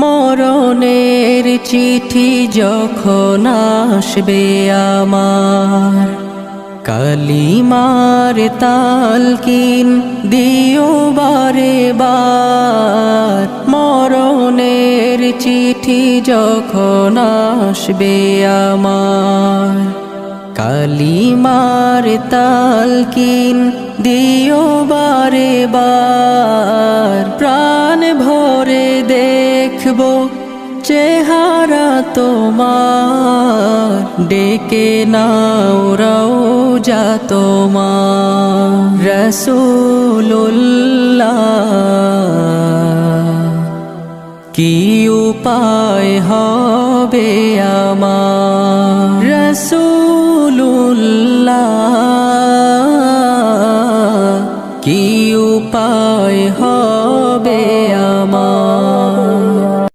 মরণের চিঠি যখন আসবে আমার, কালিমার তালকিন দিও বারে বার। মরণের চিঠি যখন আসবে আমার, কালিমার তালকিন দিও বারে বার। প্রাণ ভরে দেখব চেহারা তোমার, ডেকে নাও রওজা তোমার। রাসূলুল্লাহ কি উপায় হবে আমার, রাসূলুল্লাহ কি উপায় হবে আমার।